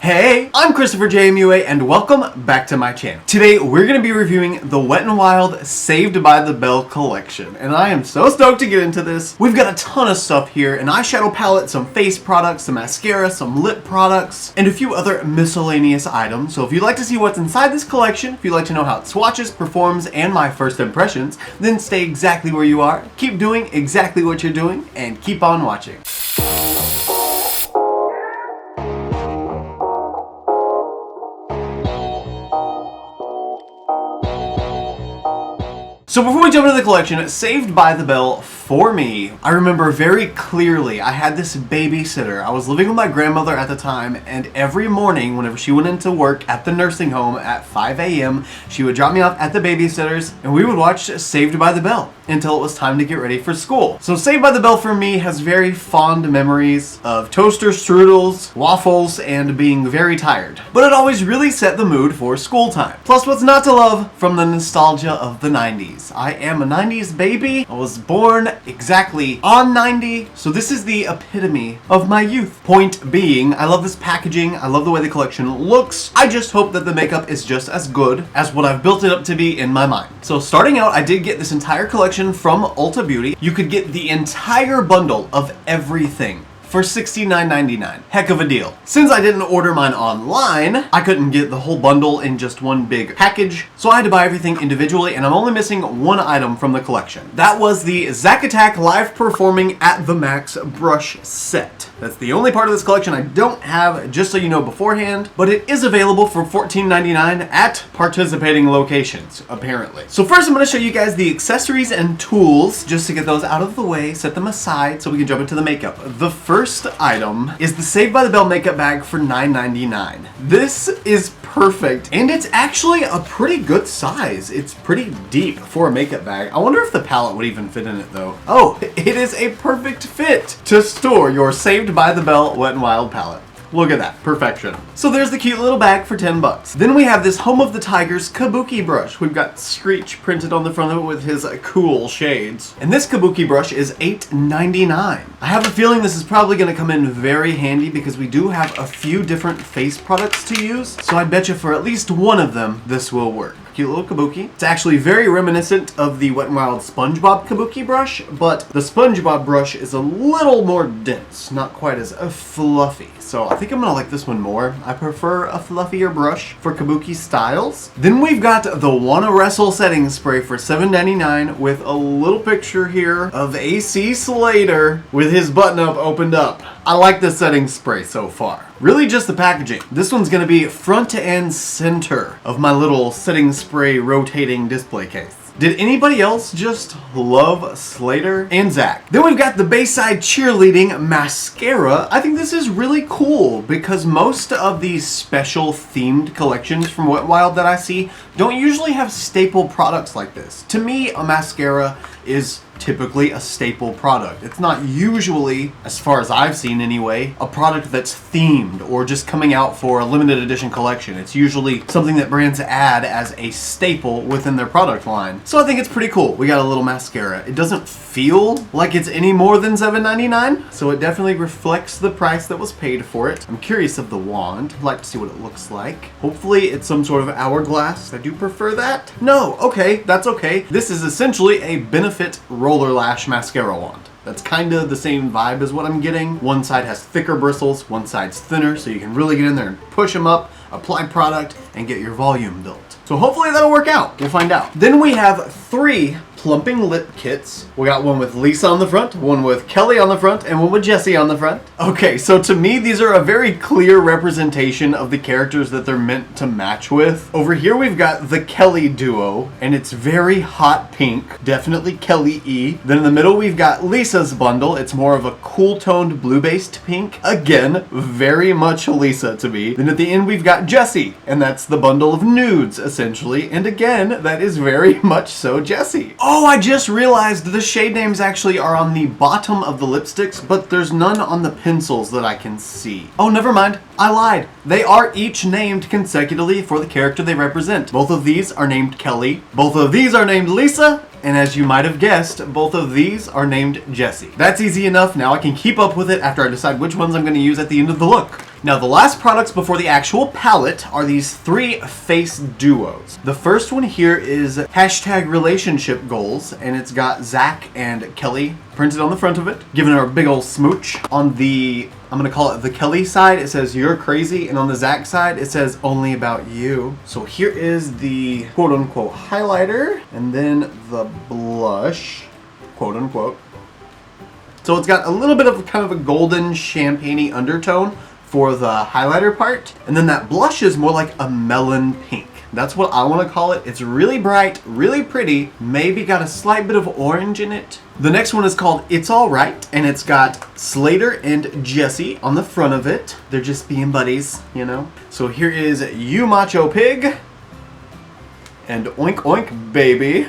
Hey, I'm ChristopherJMUA and welcome back to my channel. Today we're going to be reviewing the Wet n Wild Saved by the Bell collection, and I am so stoked to get into this. We've got a ton of stuff here, an eyeshadow palette, some face products, some mascara, some lip products, and a few other miscellaneous items. So if you'd like to see what's inside this collection, if you'd like to know how it swatches, performs, and my first impressions, then stay exactly where you are, keep doing exactly what you're doing, and keep on watching. So before we jump into the collection, Saved by the Bell, for me, I remember very clearly I had this babysitter. I was living with my grandmother at the time, and every morning whenever she went into work at the nursing home at 5 a.m., she would drop me off at the babysitter's and we would watch Saved by the Bell until it was time to get ready for school. So Saved by the Bell for me has very fond memories of toaster strudels, waffles, and being very tired. But it always really set the mood for school time. Plus, what's not to love from the nostalgia of the 90s? I am a 90s baby. I was born exactly on 90, so this is the epitome of my youth. Point being, I love this packaging, I love the way the collection looks. I just hope that the makeup is just as good as what I've built it up to be in my mind. So starting out, I did get this entire collection from Ulta Beauty. You could get the entire bundle of everything for $69.99. Heck of a deal. Since I didn't order mine online, I couldn't get the whole bundle in just one big package, so I had to buy everything individually, and I'm only missing one item from the collection. That was the Zack Attack Live Performing at the Max brush set. That's the only part of this collection I don't have, just so you know beforehand, but it is available for $14.99 at participating locations, apparently. So first I'm going to show you guys the accessories and tools, just to get those out of the way, set them aside so we can jump into the makeup. The first item is the Saved by the Bell makeup bag for $9.99. This is perfect, and it's actually a pretty good size. It's pretty deep for a makeup bag. I wonder if the palette would even fit in it though. Oh, it is a perfect fit to store your Saved by the Bell Wet n Wild palette. Look at that, perfection. So there's the cute little bag for 10 bucks. Then we have this Home of the Tigers kabuki brush. We've got Screech printed on the front of it with his cool shades. And this kabuki brush is $8.99. I have a feeling this is probably gonna come in very handy because we do have a few different face products to use. So I bet you for at least one of them, this will work. Cute little kabuki. It's actually very reminiscent of the Wet n Wild SpongeBob kabuki brush, but the SpongeBob brush is a little more dense, not quite as fluffy. So I think I'm gonna like this one more. I prefer a fluffier brush for kabuki styles. Then we've got the Wanna Wrestle setting spray for $7.99 with a little picture here of AC Slater with his button up opened up. I like the setting spray so far. Really just the packaging. This one's gonna be front and center of my little setting spray rotating display case. Did anybody else just love Slater and Zack? Then we've got the Bayside Cheerleading Mascara. I think this is really cool because most of these special themed collections from Wet n Wild that I see don't usually have staple products like this. To me, a mascara is typically a staple product. It's not usually, as far as I've seen anyway, a product that's themed or just coming out for a limited edition collection. It's usually something that brands add as a staple within their product line. So I think it's pretty cool. We got a little mascara. It doesn't feel like it's any more than $7.99, so it definitely reflects the price that was paid for it. I'm curious of the wand. I'd like to see what it looks like. Hopefully it's some sort of hourglass. I do prefer that. No, okay, that's okay. This is essentially a Benefit Roller Lash mascara wand. That's kind of the same vibe as what I'm getting. One side has thicker bristles, one side's thinner, so you can really get in there and push them up, apply product, and get your volume built. So hopefully that'll work out. We'll find out. Then we have 3 plumping lip kits. We got one with Lisa on the front, one with Kelly on the front, and one with Jessie on the front. Okay, so to me, these are a very clear representation of the characters that they're meant to match with. Over here, we've got the Kelly duo, and it's very hot pink, definitely Kelly-y. Then in the middle, we've got Lisa's bundle. It's more of a cool-toned blue-based pink. Again, very much Lisa to me. Then at the end, we've got Jessie, and that's the bundle of nudes, essentially. And again, that is very much so Jessie. Oh, I just realized the shade names actually are on the bottom of the lipsticks, but there's none on the pencils that I can see. Oh, never mind. I lied. They are each named consecutively for the character they represent. Both of these are named Kelly. Both of these are named Lisa. And as you might have guessed, both of these are named Jessie. That's easy enough. Now I can keep up with it after I decide which ones I'm going to use at the end of the look. Now the last products before the actual palette are these 3 face duos. The first one here is hashtag relationship goals, and it's got Zach and Kelly printed on the front of it, giving her a big old smooch. On the, I'm gonna call it the Kelly side, it says you're crazy, and on the Zach side, it says only about you. So here is the quote unquote highlighter, and then the blush, quote unquote. So it's got a little bit of kind of a golden champagne-y undertone for the highlighter part, and then that blush is more like a melon pink. That's what I want to call it. It's really bright, really pretty, maybe got a slight bit of orange in it. The next one is called It's Alright, and it's got Slater and Jessie on the front of it. They're just being buddies, you know? So here is You Macho Pig and Oink Oink Baby.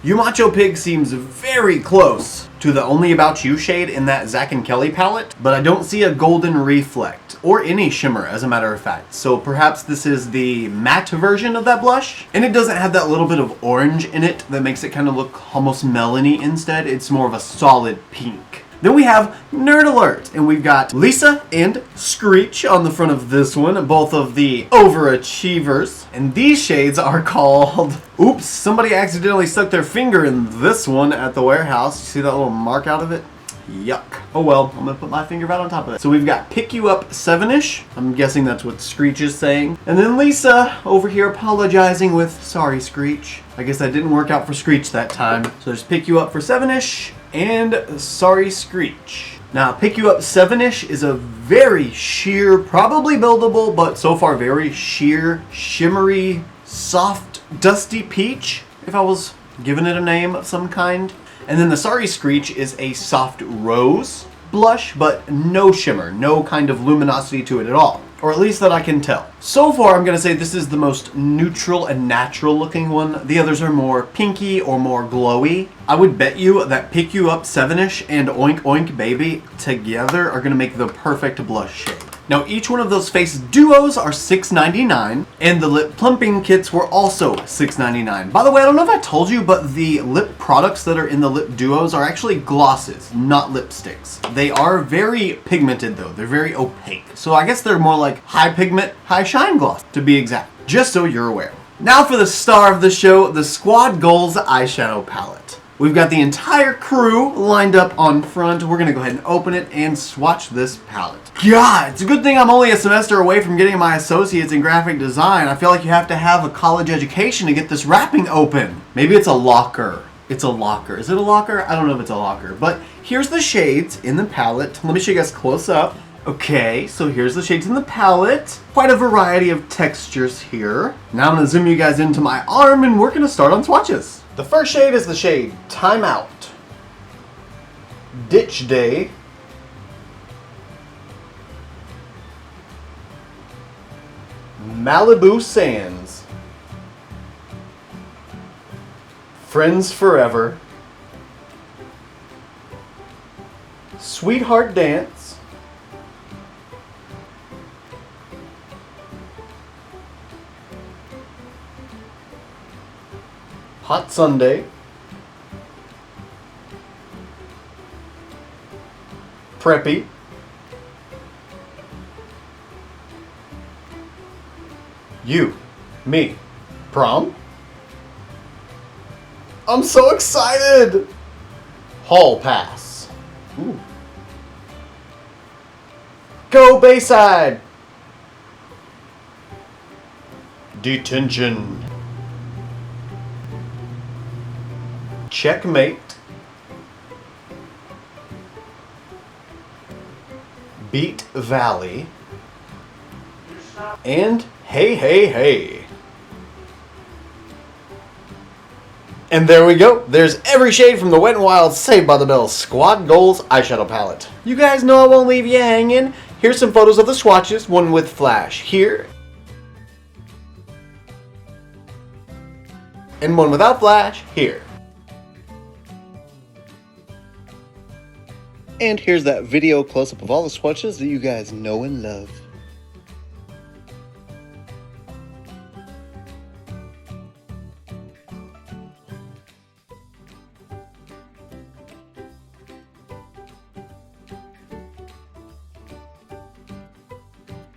You Macho Pig seems very close to the Only About You shade in that Zach and Kelly palette, but I don't see a golden reflect, or any shimmer as a matter of fact. So perhaps this is the matte version of that blush, and it doesn't have that little bit of orange in it that makes it kind of look almost melony instead. It's more of a solid pink. Then we have Nerd Alert, and we've got Lisa and Screech on the front of this one, both of the overachievers. And these shades are called, oops, somebody accidentally stuck their finger in this one at the warehouse. You see that little mark out of it? Yuck. Oh well, I'm gonna put my finger right on top of it. So we've got Pick You Up 7-ish. I'm guessing that's what Screech is saying. And then Lisa over here apologizing with, sorry Screech. I guess that didn't work out for Screech that time. So there's Pick You Up for 7-ish and Sorry Screech. Now Pick You Up 7-ish is a very sheer, probably buildable, but so far very sheer, shimmery, soft, dusty peach, if I was giving it a name of some kind. And then the Sorry Screech is a soft rose blush, but no shimmer, no kind of luminosity to it at all. Or at least that I can tell. So far, I'm going to say this is the most neutral and natural looking one. The others are more pinky or more glowy. I would bet you that Pick You Up 7-ish and Oink Oink Baby together are going to make the perfect blush shade. Now each one of those face duos are $6.99, and the lip plumping kits were also $6.99. By the way, I don't know if I told you, but the lip products that are in the lip duos are actually glosses, not lipsticks. They are very pigmented though, they're very opaque. So I guess they're more like high pigment, high shine gloss, to be exact, just so you're aware. Now for the star of the show, the Squad Goals eyeshadow palette. We've got the entire crew lined up on front. We're gonna go ahead and open it and swatch this palette. God, it's a good thing I'm only a semester away from getting my associates in graphic design. I feel like you have to have a college education to get this wrapping open. Maybe it's a locker. It's a locker. Is it a locker? I don't know if it's a locker. But here's the shades in the palette. Let me show you guys close up. Okay, so here's the shades in the palette. Quite a variety of textures here. Now I'm gonna zoom you guys into my arm and we're gonna start on swatches. The first shade is the shade Time Out, Ditch Day, Malibu Sands, Friends Forever, Sweetheart Dance, Hot Sunday, Preppy, You, Me, Prom. I'm so excited! Hall Pass. Ooh. Go Bayside! Detention. Checkmate, Beat Valley, and Hey Hey Hey. And there we go. There's every shade from the Wet n Wild Saved by the Bell Squad Goals eyeshadow palette. You guys know I won't leave you hanging. Here's some photos of the swatches, one with flash here, and one without flash here. And here's that video close-up of all the swatches that you guys know and love.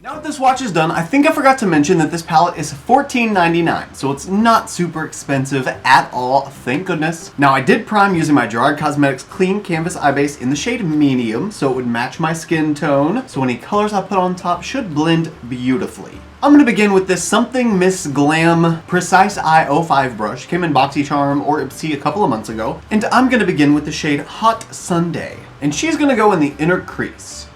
Now that this swatch is done, I think I forgot to mention that this palette is $14.99, so it's not super expensive at all, thank goodness. Now I did prime using my Gerard Cosmetics Clean Canvas Eye Base in the shade Medium, so it would match my skin tone, so any colors I put on top should blend beautifully. I'm going to begin with this Something Miss Glam Precise Eye 05 brush. Came in BoxyCharm or Ipsy a couple of months ago. And I'm going to begin with the shade Hot Sunday. And she's going to go in the inner crease.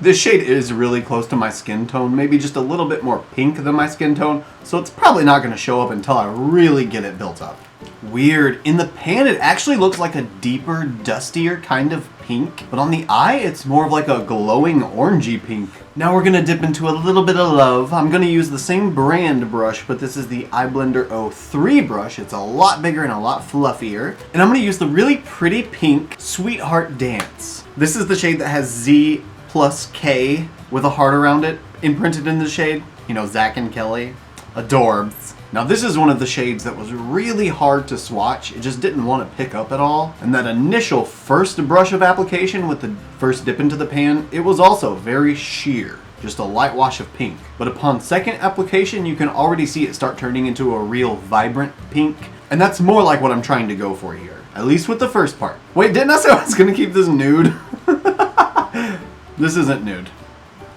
This shade is really close to my skin tone, maybe just a little bit more pink than my skin tone, so it's probably not going to show up until I really get it built up. Weird. In the pan, it actually looks like a deeper, dustier kind of pink, but on the eye, it's more of like a glowing orangey pink. Now we're going to dip into a little bit of love. I'm going to use the same brand brush, but this is the Eye Blender 03 brush. It's a lot bigger and a lot fluffier. And I'm going to use the really pretty pink Sweetheart Dance. This is the shade that has Z plus K with a heart around it imprinted in the shade. You know, Zach and Kelly. Adorbs. Now this is one of the shades that was really hard to swatch. It just didn't want to pick up at all. And that initial first brush of application with the first dip into the pan, it was also very sheer. Just a light wash of pink. But upon second application, you can already see it start turning into a real vibrant pink. And that's more like what I'm trying to go for here. At least with the first part. Wait, didn't I say I was going to keep this nude? This isn't nude.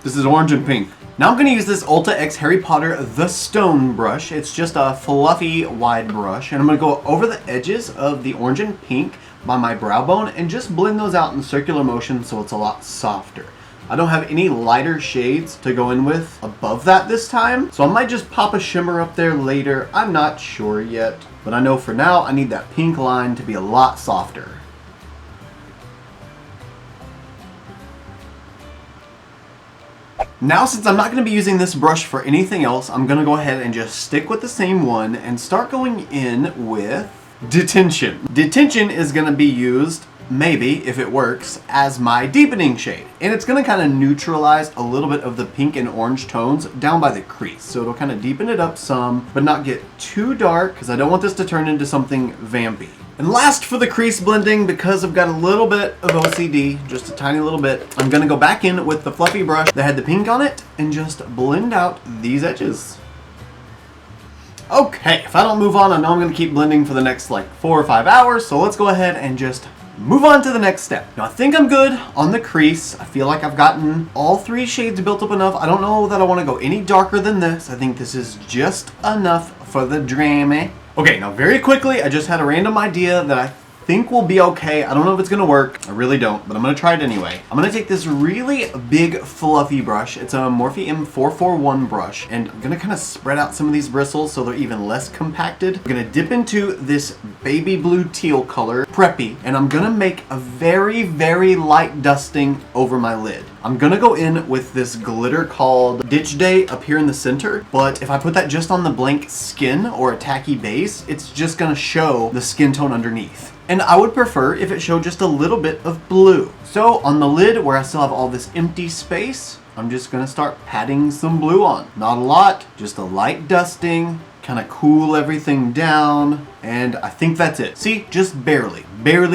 This is orange and pink. Now I'm going to use this Ulta X Harry Potter The Stone brush. It's just a fluffy wide brush, and I'm going to go over the edges of the orange and pink by my brow bone and just blend those out in circular motion so it's a lot softer. I don't have any lighter shades to go in with above that this time, so I might just pop a shimmer up there later. I'm not sure yet, but I know for now I need that pink line to be a lot softer. Now, since I'm not going to be using this brush for anything else, I'm going to go ahead and just stick with the same one and start going in with Detention. Detention is going to be used, maybe, if it works, as my deepening shade. And it's going to kind of neutralize a little bit of the pink and orange tones down by the crease. So it'll kind of deepen it up some, but not get too dark, because I don't want this to turn into something vampy. And last for the crease blending, because I've got a little bit of OCD, just a tiny little bit, I'm going to go back in with the fluffy brush that had the pink on it and just blend out these edges. Okay, if I don't move on, I know I'm going to keep blending for the next like 4 or 5 hours, so let's go ahead and just move on to the next step. Now I think I'm good on the crease. I feel like I've gotten all 3 shades built up enough. I don't know that I want to go any darker than this. I think this is just enough for the drama. Okay, now very quickly, I just had a random idea that I think will be okay. I don't know if it's gonna work. I really don't, but I'm gonna try it anyway. I'm gonna take this really big fluffy brush. It's a Morphe M441 brush, and I'm gonna kind of spread out some of these bristles so they're even less compacted. I'm gonna dip into this baby blue teal color, Preppy, and I'm gonna make a very, very light dusting over my lid. I'm gonna go in with this glitter called Ditch Day up here in the center, but if I put that just on the blank skin or a tacky base, it's just gonna show the skin tone underneath. And I would prefer if it showed just a little bit of blue. So on the lid where I still have all this empty space, I'm just gonna start patting some blue on. Not a lot, just a light dusting, kind of cool everything down, and I think that's it. See, just barely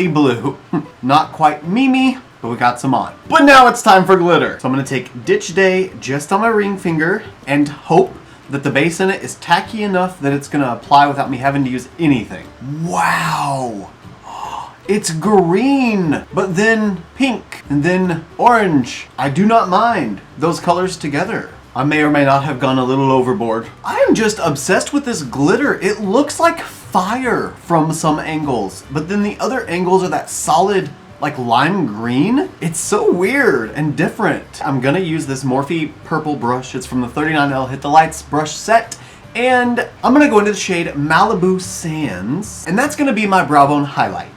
blue. Not quite Mimi, but we got some on. But now it's time for glitter. So I'm gonna take Ditch Day just on my ring finger and hope that the base in it is tacky enough that it's gonna apply without me having to use anything. Wow! It's green, but then pink, and then orange. I do not mind those colors together. I may or may not have gone a little overboard. I am just obsessed with this glitter. It looks like fire from some angles, but then the other angles are that solid, like lime green. It's so weird and different. I'm gonna use this Morphe purple brush. It's from the 39L Hit the Lights brush set. And I'm gonna go into the shade Malibu Sands, and that's gonna be my brow bone highlight.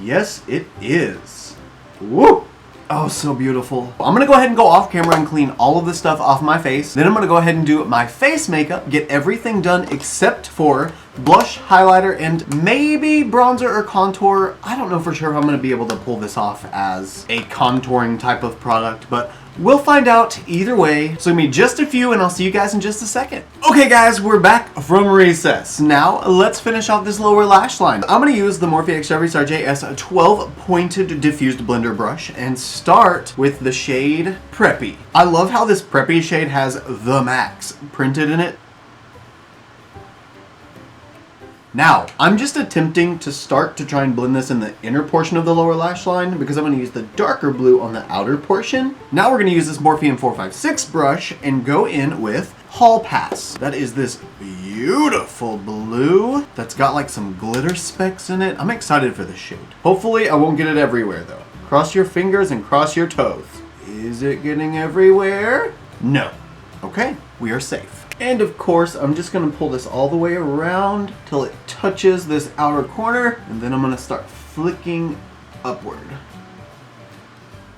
Yes, it is. Woo! Oh, so beautiful. I'm gonna go ahead and go off camera and clean all of this stuff off my face. Then I'm gonna go ahead and do my face makeup, get everything done except for blush, highlighter, and maybe bronzer or contour. I don't know for sure if I'm gonna be able to pull this off as a contouring type of product, but we'll find out either way. So give me just a few and I'll see you guys in just a second. Okay guys, we're back from recess. Now let's finish off this lower lash line. I'm gonna use the Morphe X Star JS 12 pointed diffused blender brush and start with the shade Preppy. I love how this Preppy shade has the max printed in it. Now, I'm just attempting to start to try and blend this in the inner portion of the lower lash line because I'm going to use the darker blue on the outer portion. Now we're going to use this Morphe M456 brush and go in with Hall Pass. That is this beautiful blue that's got like some glitter specks in it. I'm excited for this shade. Hopefully I won't get it everywhere though. Cross your fingers and cross your toes. Is it getting everywhere? No. Okay, we are safe. And of course, I'm just gonna pull this all the way around till it touches this outer corner, and then I'm gonna start flicking upward.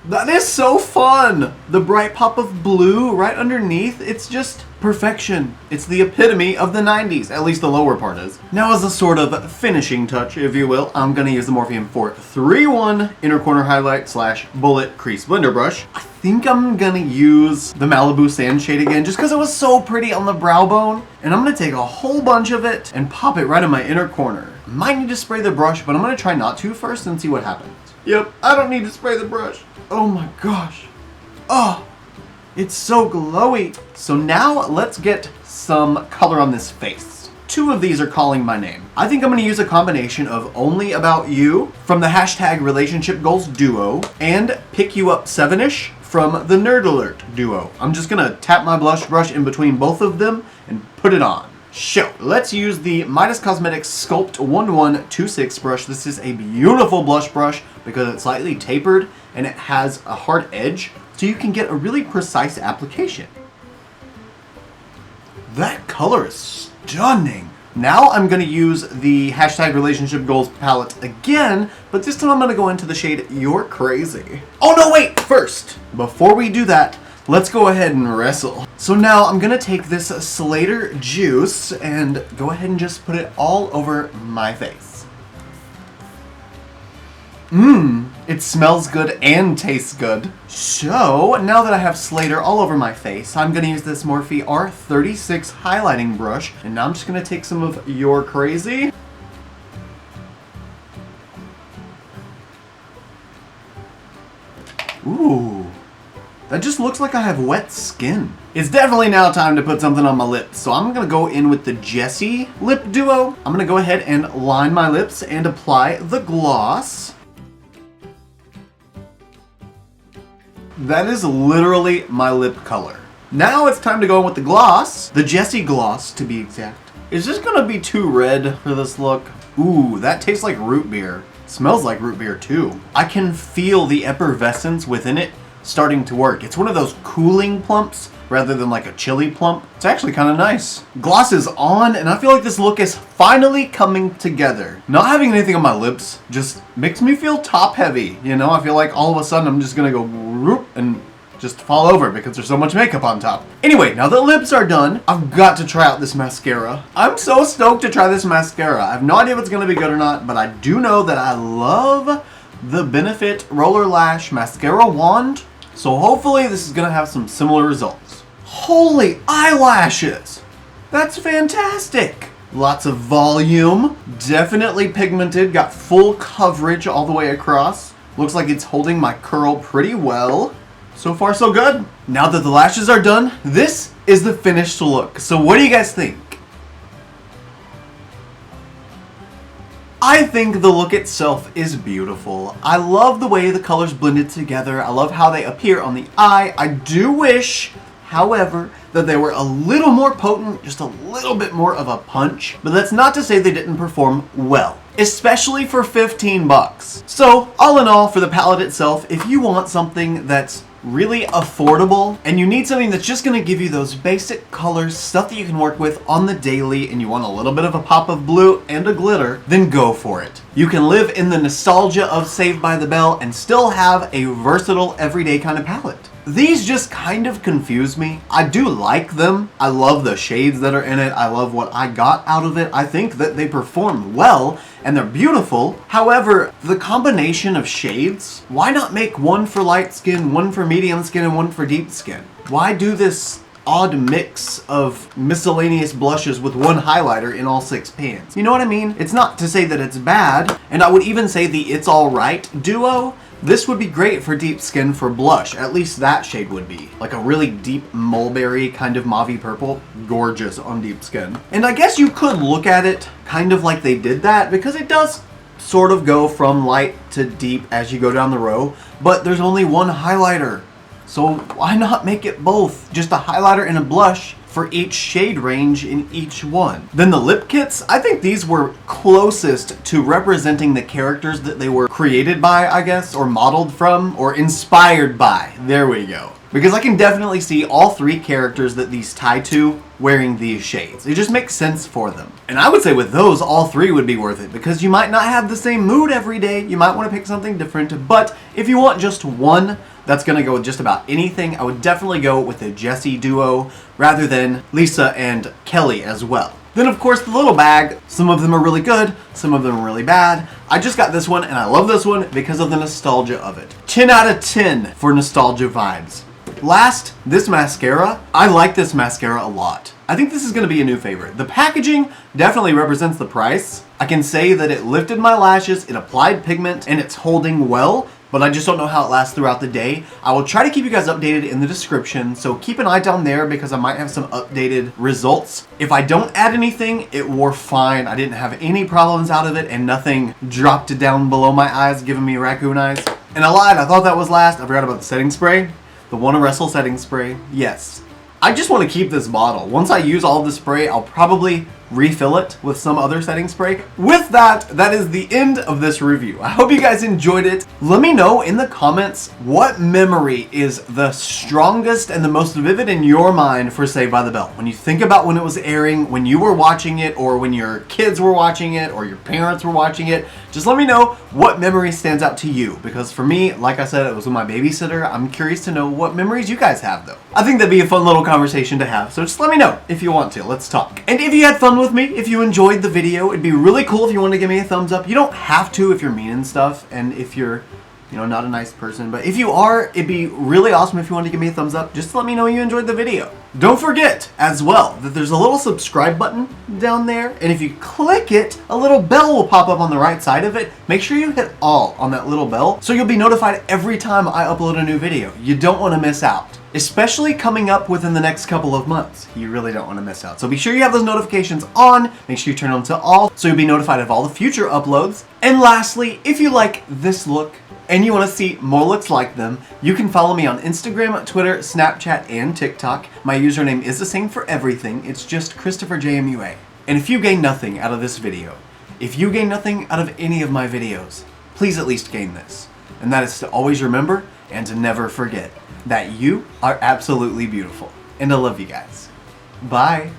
That is so fun! The bright pop of blue right underneath, it's just perfection. It's the epitome of the 90s, at least the lower part is. Now as a sort of finishing touch, if you will, I'm gonna use the Morphe M431 inner corner highlight slash bullet crease blender brush. I think I'm gonna use the Malibu Sand shade again just because it was so pretty on the brow bone. And I'm gonna take a whole bunch of it and pop it right in my inner corner. Might need to spray the brush, but I'm gonna try not to first and see what happens. Yep, I don't need to spray the brush. Oh my gosh. Oh, it's so glowy. So now let's get some color on this face. Two of these are calling my name. I think I'm gonna use a combination of Only About You from the hashtag Relationship Goals duo and Pick You Up 7ish from the Nerd Alert duo. I'm just gonna tap my blush brush in between both of them and put it on. So, let's use the Midas Cosmetics Sculpt 1126 brush. This is a beautiful blush brush because it's slightly tapered and it has a hard edge, so you can get a really precise application. That color is stunning. Now I'm going to use the hashtag Relationship Goals palette again, but this time I'm going to go into the shade You're Crazy. Oh no, wait! First, before we do that, let's go ahead and wrestle. So now I'm gonna take this Slater juice and go ahead and just put it all over my face. It smells good and tastes good. So now that I have Slater all over my face, I'm gonna use this Morphe R36 highlighting brush, and now I'm just gonna take some of You're Crazy. Ooh. That just looks like I have wet skin. It's definitely now time to put something on my lips, so I'm gonna go in with the Jessie lip duo. I'm gonna go ahead and line my lips and apply the gloss. That is literally my lip color. Now it's time to go in with the gloss, the Jessie gloss to be exact. Is this gonna be too red for this look? Ooh, that tastes like root beer. Smells like root beer too. I can feel the effervescence within it starting to work. It's one of those cooling plumps rather than like a chilly plump. It's actually kind of nice. Gloss is on and I feel like this look is finally coming together. Not having anything on my lips just makes me feel top heavy. You know, I feel like all of a sudden I'm just gonna go whoop and just fall over because there's so much makeup on top. Anyway, now that lips are done, I've got to try out this mascara. I'm so stoked to try this mascara. I have no idea if it's gonna be good or not, but I do know that I love the Benefit Roller Lash Mascara Wand. So hopefully this is gonna have some similar results. Holy eyelashes! That's fantastic! Lots of volume, definitely pigmented, got full coverage all the way across. Looks like it's holding my curl pretty well. So far so good. Now that the lashes are done, this is the finished look. So what do you guys think? I think the look itself is beautiful. I love the way the colors blended together. I love how they appear on the eye. I do wish, however, that they were a little more potent, just a little bit more of a punch. But that's not to say they didn't perform well, especially for 15 bucks. So all in all, for the palette itself, if you want something that's really affordable, and you need something that's just going to give you those basic colors, stuff that you can work with on the daily, and you want a little bit of a pop of blue and a glitter, then go for it. You can live in the nostalgia of Saved by the Bell and still have a versatile everyday kind of palette. These just kind of confuse me. I do like them. I love the shades that are in it. I love what I got out of it. I think that they perform well and they're beautiful. However, the combination of shades, why not make one for light skin, one for medium skin, and one for deep skin? Why do this odd mix of miscellaneous blushes with one highlighter in all 6 pans? You know what I mean? It's not to say that it's bad, and I would even say the It's Alright duo, this would be great for deep skin for blush. At least that shade would be. Like a really deep mulberry kind of mauve purple. Gorgeous on deep skin. And I guess you could look at it kind of like they did that, because it does sort of go from light to deep as you go down the row, but there's only one highlighter. So why not make it both? Just a highlighter and a blush for each shade range in each one. Then the lip kits, I think these were closest to representing the characters that they were created by, I guess, or modeled from, or inspired by. There we go. Because I can definitely see all 3 characters that these tie to wearing these shades. It just makes sense for them. And I would say with those, all 3 would be worth it, because you might not have the same mood every day. You might want to pick something different, but if you want just one that's going to go with just about anything, I would definitely go with the Jessie duo rather than Lisa and Kelly as well. Then of course the little bag, some of them are really good, some of them are really bad. I just got this one and I love this one because of the nostalgia of it. 10 out of 10 for nostalgia vibes. Last, this mascara. I like this mascara a lot. I think this is going to be a new favorite. The packaging definitely represents the price. I can say that it lifted my lashes, it applied pigment, and it's holding well, but I just don't know how it lasts throughout the day. I will try to keep you guys updated in the description, so keep an eye down there because I might have some updated results. If I don't add anything, it wore fine. I didn't have any problems out of it, and nothing dropped down below my eyes, giving me raccoon eyes. And I lied, I thought that was last. I forgot about the setting spray. The Wanna Wrestle setting spray. Yes. I just want to keep this bottle. Once I use all of the spray, I'll probably refill it with some other setting spray. With that, that is the end of this review. I hope you guys enjoyed it. Let me know in the comments what memory is the strongest and the most vivid in your mind for Saved by the Bell. When you think about when it was airing, when you were watching it, or when your kids were watching it, or your parents were watching it, just let me know what memory stands out to you. Because for me, like I said, it was with my babysitter. I'm curious to know what memories you guys have though. I think that'd be a fun little conversation to have. So just let me know if you want to. Let's talk. And if you had fun with me, if you enjoyed the video, it'd be really cool if you want to give me a thumbs up. You don't have to if you're mean and stuff, and if you're, you know, not a nice person, but if you are, it'd be really awesome if you want to give me a thumbs up. Just let me know you enjoyed the video. Don't forget as well that there's a little subscribe button down there, and if you click it, a little bell will pop up on the right side of it. Make sure you hit all on that little bell so you'll be notified every time I upload a new video. You don't want to miss out. Especially coming up within the next couple of months. You really don't want to miss out. So be sure you have those notifications on. Make sure you turn them to all so you'll be notified of all the future uploads. And lastly, if you like this look and you want to see more looks like them, you can follow me on Instagram, Twitter, Snapchat, and TikTok. My username is the same for everything. It's just ChristopherJMUA. And if you gain nothing out of this video, if you gain nothing out of any of my videos, please at least gain this. And that is to always remember and to never forget that you are absolutely beautiful. And I love you guys. Bye.